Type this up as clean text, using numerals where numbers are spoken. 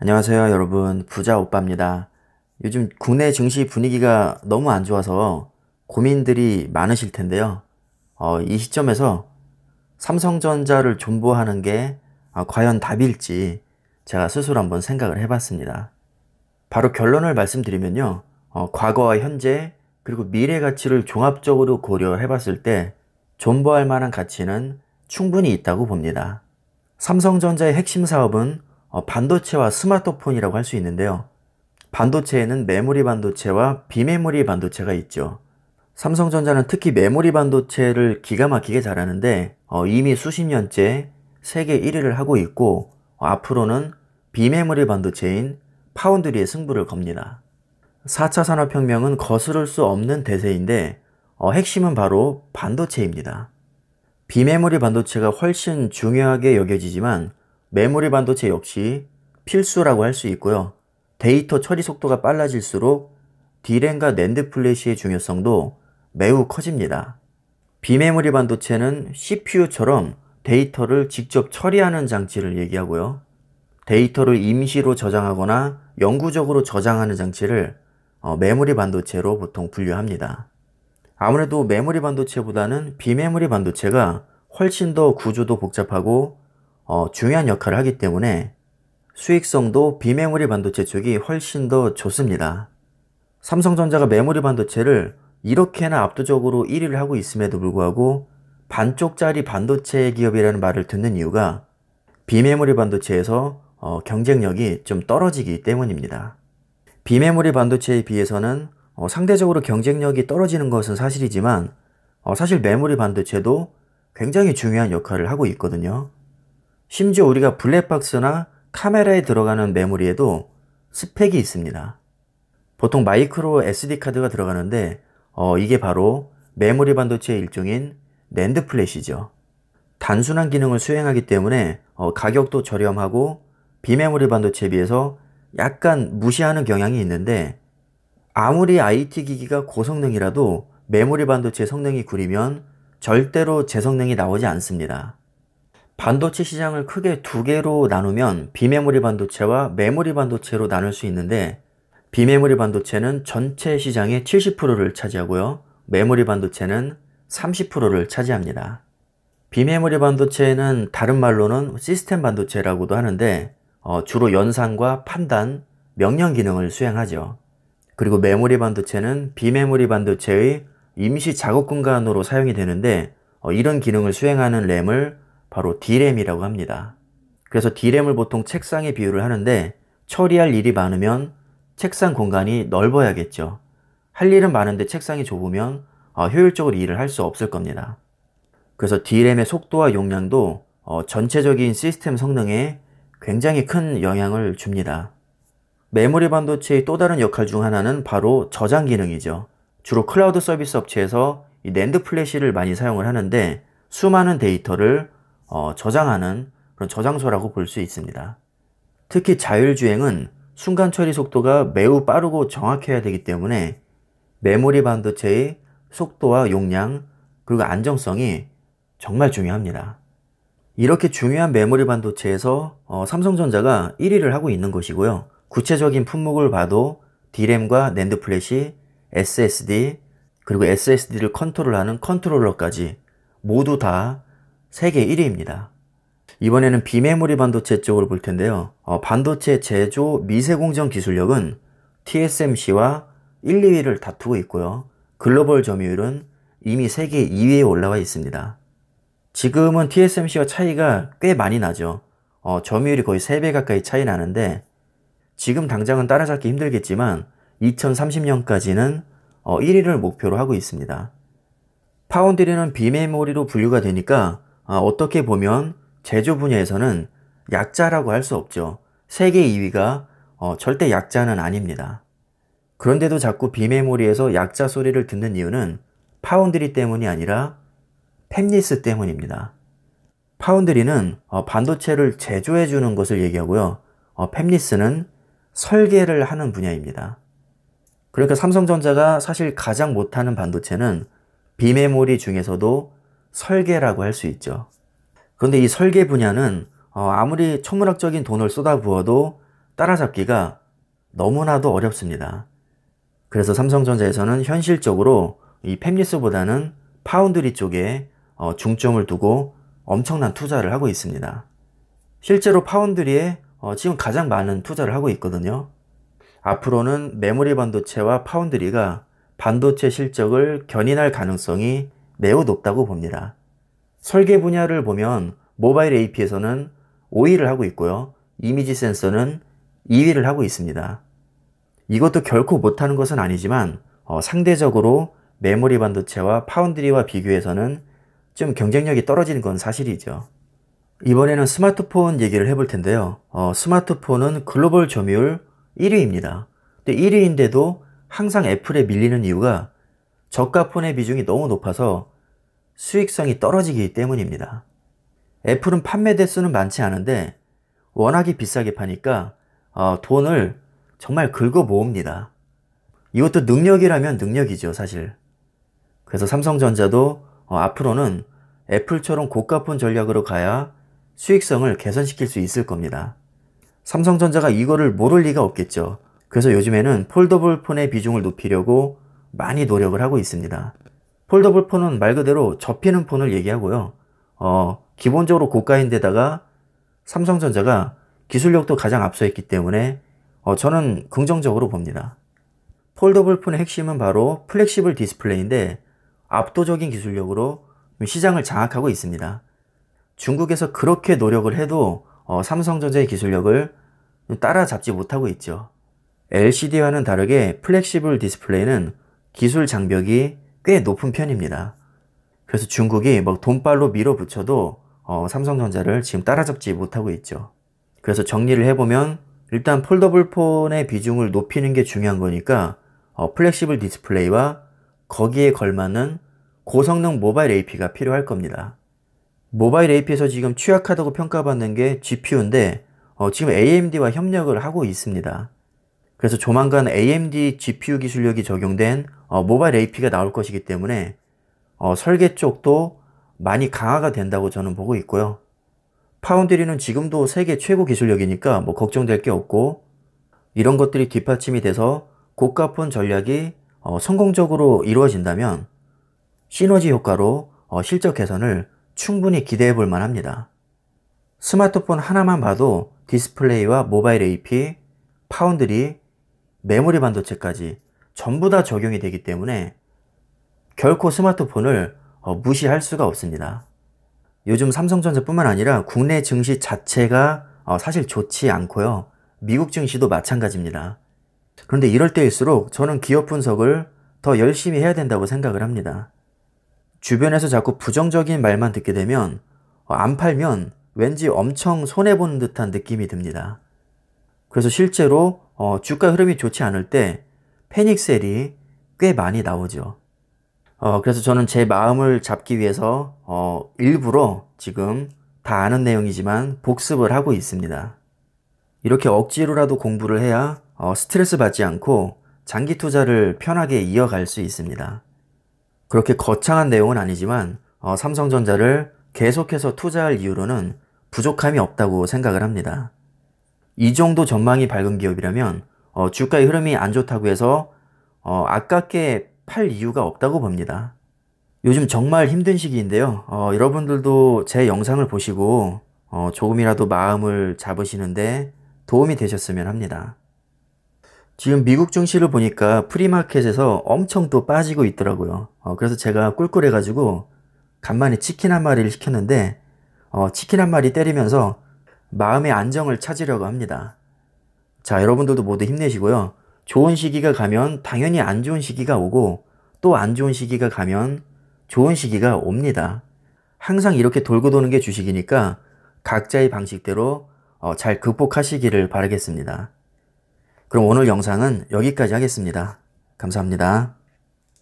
안녕하세요, 여러분. 부자 오빠입니다. 요즘 국내 증시 분위기가 너무 안 좋아서 고민들이 많으실 텐데요. 이 시점에서 삼성전자를 존버하는 게 과연 답일지 제가 스스로 한번 생각을 해봤습니다. 바로 결론을 말씀드리면요. 과거와 현재 그리고 미래 가치를 종합적으로 고려해봤을 때 존버할 만한 가치는 충분히 있다고 봅니다. 삼성전자의 핵심 사업은 반도체와 스마트폰이라고 할 수 있는데요. 반도체에는 메모리 반도체와 비메모리 반도체가 있죠. 삼성전자는 특히 메모리 반도체를 기가 막히게 잘하는데 이미 수십 년째 세계 1위를 하고 있고 앞으로는 비메모리 반도체인 파운드리의 승부를 겁니다. 4차 산업혁명은 거스를 수 없는 대세인데 핵심은 바로 반도체입니다. 비메모리 반도체가 훨씬 중요하게 여겨지지만 메모리 반도체 역시 필수라고 할 수 있고요. 데이터 처리 속도가 빨라질수록 D램과 낸드 플래시의 중요성도 매우 커집니다. 비메모리 반도체는 CPU처럼 데이터를 직접 처리하는 장치를 얘기하고요. 데이터를 임시로 저장하거나 영구적으로 저장하는 장치를 메모리 반도체로 보통 분류합니다. 아무래도 메모리 반도체보다는 비메모리 반도체가 훨씬 더 구조도 복잡하고 중요한 역할을 하기 때문에 수익성도 비메모리 반도체 쪽이 훨씬 더 좋습니다. 삼성전자가 메모리 반도체를 이렇게나 압도적으로 1위를 하고 있음에도 불구하고 반쪽짜리 반도체 기업이라는 말을 듣는 이유가 비메모리 반도체에서 경쟁력이 좀 떨어지기 때문입니다. 비메모리 반도체에 비해서는 상대적으로 경쟁력이 떨어지는 것은 사실이지만 사실 메모리 반도체도 굉장히 중요한 역할을 하고 있거든요. 심지어 우리가 블랙박스나 카메라에 들어가는 메모리에도 스펙이 있습니다. 보통 마이크로 SD카드가 들어가는데 이게 바로 메모리 반도체의 일종인 낸드 플래시죠. 단순한 기능을 수행하기 때문에 가격도 저렴하고 비메모리 반도체에 비해서 약간 무시하는 경향이 있는데 아무리 IT 기기가 고성능이라도 메모리 반도체 성능이 구리면 절대로 제 성능이 나오지 않습니다. 반도체 시장을 크게 두 개로 나누면 비메모리 반도체와 메모리 반도체로 나눌 수 있는데 비메모리 반도체는 전체 시장의 70%를 차지하고요. 메모리 반도체는 30%를 차지합니다. 비메모리 반도체는 다른 말로는 시스템 반도체라고도 하는데 주로 연산과 판단, 명령 기능을 수행하죠. 그리고 메모리 반도체는 비메모리 반도체의 임시 작업 공간으로 사용이 되는데 이런 기능을 수행하는 램을 바로 D램이라고 합니다. 그래서 D램을 보통 책상에 비유를 하는데 처리할 일이 많으면 책상 공간이 넓어야겠죠. 할 일은 많은데 책상이 좁으면 효율적으로 일을 할 수 없을 겁니다. 그래서 D램의 속도와 용량도 전체적인 시스템 성능에 굉장히 큰 영향을 줍니다. 메모리 반도체의 또 다른 역할 중 하나는 바로 저장 기능이죠. 주로 클라우드 서비스 업체에서 이 낸드 플래시를 많이 사용을 하는데 수많은 데이터를 저장하는 그런 저장소라고 볼 수 있습니다. 특히 자율주행은 순간 처리 속도가 매우 빠르고 정확해야 되기 때문에 메모리 반도체의 속도와 용량 그리고 안정성이 정말 중요합니다. 이렇게 중요한 메모리 반도체에서 삼성전자가 1위를 하고 있는 것이고요. 구체적인 품목을 봐도 D램과 낸드 플래시, SSD, 그리고 SSD를 컨트롤하는 컨트롤러까지 모두 다 세계 1위입니다. 이번에는 비메모리 반도체 쪽으로 볼 텐데요. 반도체 제조 미세공정 기술력은 TSMC와 1, 2위를 다투고 있고요. 글로벌 점유율은 이미 세계 2위에 올라와 있습니다. 지금은 TSMC와 차이가 꽤 많이 나죠. 점유율이 거의 3배 가까이 차이 나는데 지금 당장은 따라잡기 힘들겠지만 2030년까지는 1위를 목표로 하고 있습니다. 파운드리는 비메모리로 분류가 되니까 어떻게 보면 제조 분야에서는 약자라고 할 수 없죠. 세계 2위가 절대 약자는 아닙니다. 그런데도 자꾸 비메모리에서 약자 소리를 듣는 이유는 파운드리 때문이 아니라 팹리스 때문입니다. 파운드리는 반도체를 제조해 주는 것을 얘기하고요. 팹리스는 설계를 하는 분야입니다. 그러니까 삼성전자가 사실 가장 못하는 반도체는 비메모리 중에서도 설계라고 할 수 있죠. 그런데 이 설계 분야는 아무리 천문학적인 돈을 쏟아부어도 따라잡기가 너무나도 어렵습니다. 그래서 삼성전자에서는 현실적으로 이 팹리스보다는 파운드리 쪽에 중점을 두고 엄청난 투자를 하고 있습니다. 실제로 파운드리에 지금 가장 많은 투자를 하고 있거든요. 앞으로는 메모리 반도체와 파운드리가 반도체 실적을 견인할 가능성이 매우 높다고 봅니다. 설계 분야를 보면 모바일 AP에서는 5위를 하고 있고요. 이미지 센서는 2위를 하고 있습니다. 이것도 결코 못하는 것은 아니지만 상대적으로 메모리 반도체와 파운드리와 비교해서는 좀 경쟁력이 떨어지는 건 사실이죠. 이번에는 스마트폰 얘기를 해볼 텐데요. 스마트폰은 글로벌 점유율 1위입니다. 근데 1위인데도 항상 애플에 밀리는 이유가 저가폰의 비중이 너무 높아서 수익성이 떨어지기 때문입니다. 애플은 판매 대수는 많지 않은데 워낙에 비싸게 파니까 돈을 정말 긁어 모읍니다. 이것도 능력이라면 능력이죠, 사실. 그래서 삼성전자도 앞으로는 애플처럼 고가폰 전략으로 가야 수익성을 개선시킬 수 있을 겁니다. 삼성전자가 이거를 모를 리가 없겠죠. 그래서 요즘에는 폴더블 폰의 비중을 높이려고 많이 노력을 하고 있습니다. 폴더블 폰은 말 그대로 접히는 폰을 얘기하고요. 기본적으로 고가인데다가 삼성전자가 기술력도 가장 앞서있기 때문에 저는 긍정적으로 봅니다. 폴더블 폰의 핵심은 바로 플렉시블 디스플레이인데 압도적인 기술력으로 시장을 장악하고 있습니다. 중국에서 그렇게 노력을 해도 삼성전자의 기술력을 따라잡지 못하고 있죠. LCD와는 다르게 플렉시블 디스플레이는 기술 장벽이 꽤 높은 편입니다. 그래서 중국이 뭐 돈발로 밀어붙여도 삼성전자를 지금 따라잡지 못하고 있죠. 그래서 정리를 해보면 일단 폴더블 폰의 비중을 높이는 게 중요한 거니까 플렉시블 디스플레이와 거기에 걸맞는 고성능 모바일 AP가 필요할 겁니다. 모바일 AP에서 지금 취약하다고 평가받는 게 GPU인데 지금 AMD와 협력을 하고 있습니다. 그래서 조만간 AMD GPU 기술력이 적용된 모바일 AP가 나올 것이기 때문에 설계 쪽도 많이 강화가 된다고 저는 보고 있고요. 파운드리는 지금도 세계 최고 기술력이니까 뭐 걱정될 게 없고, 이런 것들이 뒷받침이 돼서 고가폰 전략이 성공적으로 이루어진다면 시너지 효과로 실적 개선을 충분히 기대해 볼 만합니다. 스마트폰 하나만 봐도 디스플레이와 모바일 AP, 파운드리, 메모리 반도체까지 전부 다 적용이 되기 때문에 결코 스마트폰을 무시할 수가 없습니다. 요즘 삼성전자뿐만 아니라 국내 증시 자체가 사실 좋지 않고요. 미국 증시도 마찬가지입니다. 그런데 이럴 때일수록 저는 기업 분석을 더 열심히 해야 된다고 생각을 합니다. 주변에서 자꾸 부정적인 말만 듣게 되면 안 팔면 왠지 엄청 손해보는 듯한 느낌이 듭니다. 그래서 실제로 주가 흐름이 좋지 않을 때 패닉셀이 꽤 많이 나오죠. 그래서 저는 제 마음을 잡기 위해서 일부러 지금 다 아는 내용이지만 복습을 하고 있습니다. 이렇게 억지로라도 공부를 해야 스트레스 받지 않고 장기 투자를 편하게 이어갈 수 있습니다. 그렇게 거창한 내용은 아니지만 삼성전자를 계속해서 투자할 이유로는 부족함이 없다고 생각을 합니다. 이 정도 전망이 밝은 기업이라면 주가의 흐름이 안 좋다고 해서 아깝게 팔 이유가 없다고 봅니다. 요즘 정말 힘든 시기인데요. 여러분들도 제 영상을 보시고 조금이라도 마음을 잡으시는데 도움이 되셨으면 합니다. 지금 미국 증시를 보니까 프리마켓에서 엄청 또 빠지고 있더라고요. 그래서 제가 꿀꿀해가지고 간만에 치킨 한 마리를 시켰는데 치킨 한 마리 때리면서 마음의 안정을 찾으려고 합니다. 자, 여러분들도 모두 힘내시고요. 좋은 시기가 가면 당연히 안 좋은 시기가 오고 또 안 좋은 시기가 가면 좋은 시기가 옵니다. 항상 이렇게 돌고 도는 게 주식이니까 각자의 방식대로 잘 극복하시기를 바라겠습니다. 그럼 오늘 영상은 여기까지 하겠습니다. 감사합니다.